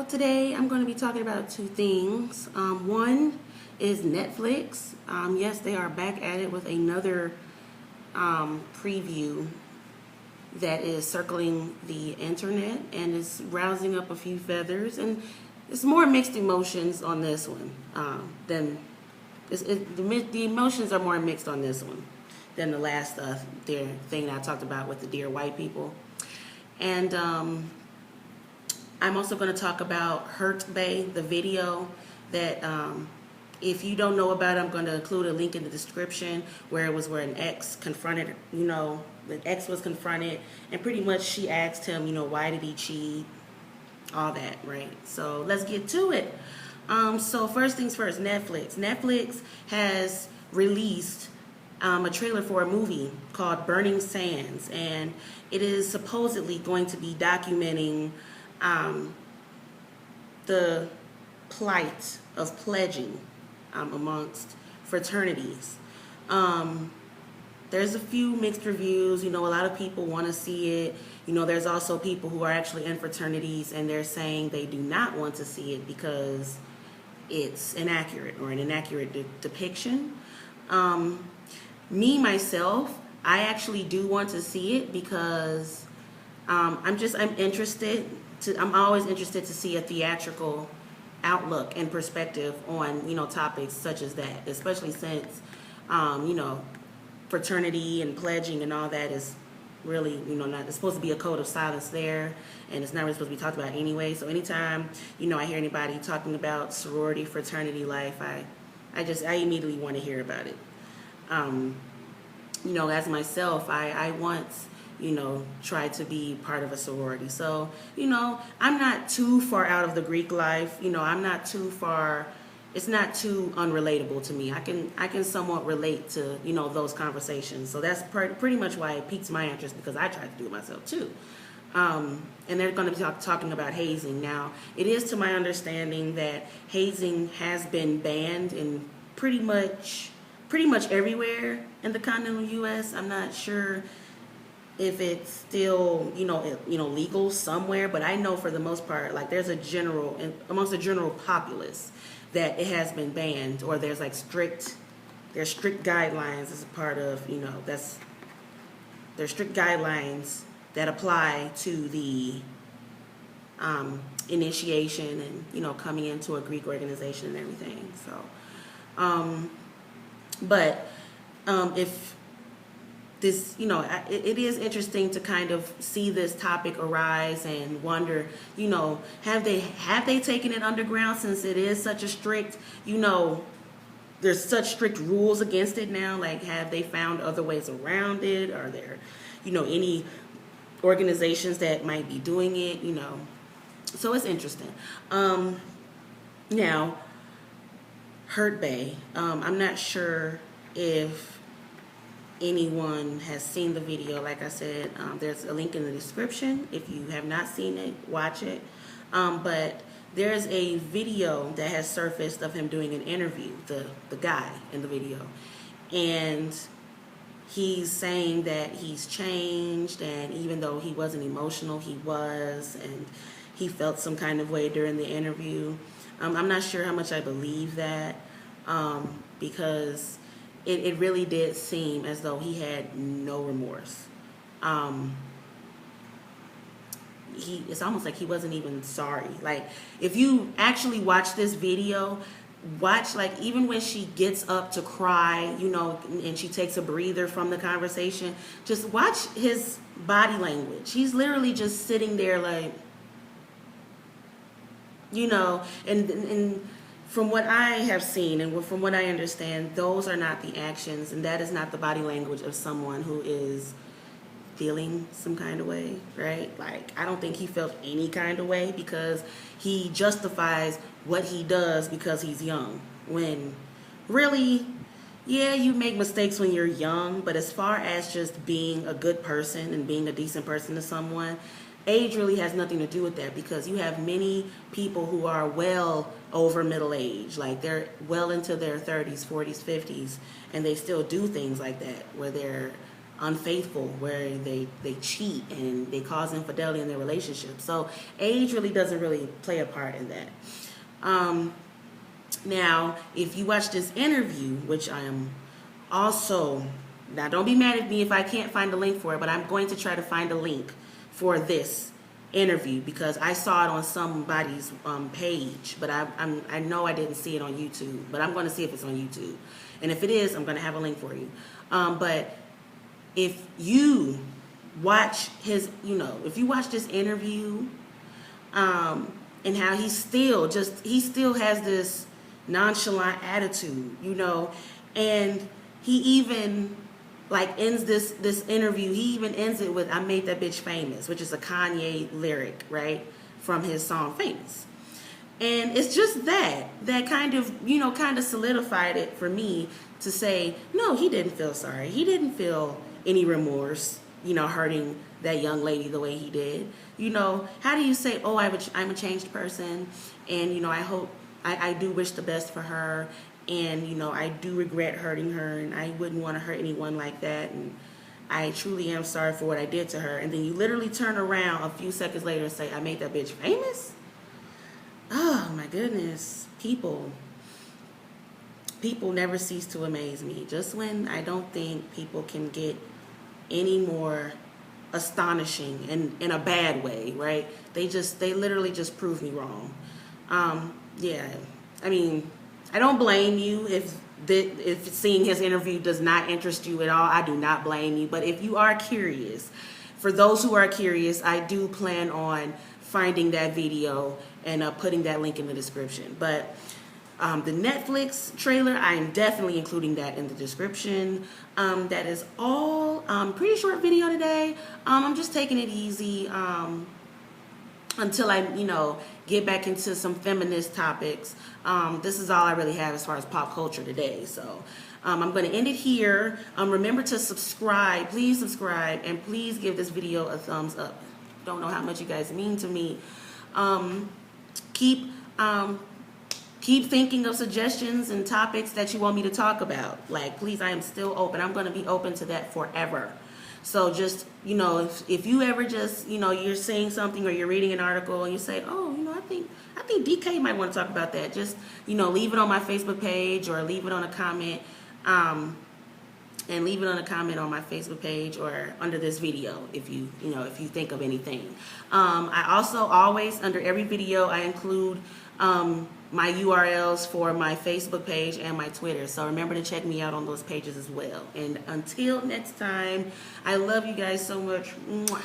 Today I'm going to be talking about two things. One is Netflix. Yes, they are back at it with another preview that is circling the internet and is rousing up a few feathers. And it's more mixed emotions on this one the emotions are more mixed on this one than the last thing that I talked about with the Dear White People. And I'm also going to talk about Hurt Bay, the video that if you don't know about it, I'm going to include a link in the description where an ex confronted, the ex was confronted, and pretty much she asked him, why did he cheat, all that, right? So let's get to it. So first things first, Netflix. Netflix has released a trailer for a movie called Burning Sands, and it is supposedly going to be documenting the plight of pledging amongst fraternities. There's a few mixed reviews. A lot of people want to see it. There's also people who are actually in fraternities and they're saying they do not want to see it because it's inaccurate or an inaccurate depiction. Me, myself, I actually do want to see it because I'm always interested to see a theatrical outlook and perspective on, topics such as that, especially since, fraternity and pledging and all that is really, not, it's supposed to be a code of silence there, and it's not really supposed to be talked about anyway. So anytime, I hear anybody talking about sorority, fraternity life, I immediately want to hear about it. As myself, I once, tried to be part of a sorority. So, I'm not too far out of the Greek life. I'm not too far. It's not too unrelatable to me. I can somewhat relate to, those conversations. So that's pretty much why it piques my interest, because I tried to do it myself too. And they're going to be talking about hazing. Now, it is to my understanding that hazing has been banned in pretty much everywhere in the continental U.S. I'm not sure if it's still, legal somewhere, but I know for the most part, like there's amongst the general populace that it has been banned, or there's strict guidelines as a part of, there's strict guidelines that apply to the initiation and, coming into a Greek organization and everything. So, if this, it is interesting to kind of see this topic arise and wonder, have they taken it underground since it is such a strict, there's such strict rules against it now? Like, have they found other ways around it? Are there, any organizations that might be doing it? So it's interesting. Now, Hurt Bay. I'm not sure if anyone has seen the video. Like I said, there's a link in the description. If you have not seen it, watch it. But there's a video that has surfaced of him doing an interview, the guy in the video. And he's saying that he's changed, and even though he wasn't emotional, he was, and he felt some kind of way during the interview. I'm not sure how much I believe that, because it really did seem as though he had no remorse. It's almost like he wasn't even sorry. Like, if you actually watch this video, even when she gets up to cry, and she takes a breather from the conversation, just watch his body language. He's literally just sitting there like, and from what I have seen and from what I understand, those are not the actions, and that is not the body language of someone who is feeling some kind of way, right? Like, I don't think he felt any kind of way, because he justifies what he does because he's young. When really, yeah, you make mistakes when you're young, but as far as just being a good person and being a decent person to someone, age really has nothing to do with that, because you have many people who are well over middle age, like they're well into their 30s, 40s, 50s, and they still do things like that, where they're unfaithful, where they cheat and they cause infidelity in their relationship. So age really doesn't really play a part in that. Now, if you watch this interview, which I am also, now don't be mad at me if I can't find a link for it, but I'm going to try to find a link for this interview because I saw it on somebody's page, but I know I didn't see it on YouTube, but I'm going to see if it's on YouTube. And if it is, I'm going to have a link for you. But if you watch his, if you watch this interview, and how he still has this nonchalant attitude, and he even ends this interview. He even ends it with "I made that bitch famous," which is a Kanye lyric, right, from his song "Famous." And it's just that kind of solidified it for me to say, no, he didn't feel sorry. He didn't feel any remorse, hurting that young lady the way he did. How do you say, oh, I'm a changed person, and I do wish the best for her, and I do regret hurting her, and I wouldn't want to hurt anyone like that, and I truly am sorry for what I did to her. And then you literally turn around a few seconds later and say, I made that bitch famous? Oh my goodness. People never cease to amaze me. Just when I don't think people can get any more astonishing and in a bad way, right? They literally just prove me wrong. Yeah, I mean, I don't blame you if seeing his interview does not interest you at all. I do not blame you. But if you are curious, for those who are curious, I do plan on finding that video and putting that link in the description. But the Netflix trailer, I am definitely including that in the description. That is all. Pretty short video today. I'm just taking it easy until I, get back into some feminist topics. This is all I really have as far as pop culture today. So I'm going to end it here. Remember to subscribe. Please subscribe, and please give this video a thumbs up. Don't know how much you guys mean to me. Keep thinking of suggestions and topics that you want me to talk about. Please, I am still open. I'm going to be open to that forever. So just, if you ever just, you're seeing something or you're reading an article and you say, oh, I think DK might want to talk about that. Just, leave it on my Facebook page or leave it on a comment. And leave it on a comment on my Facebook page or under this video if you think of anything. I also always, under every video, I include my URLs for my Facebook page and my Twitter. So remember to check me out on those pages as well. And until next time, I love you guys so much. Mwah.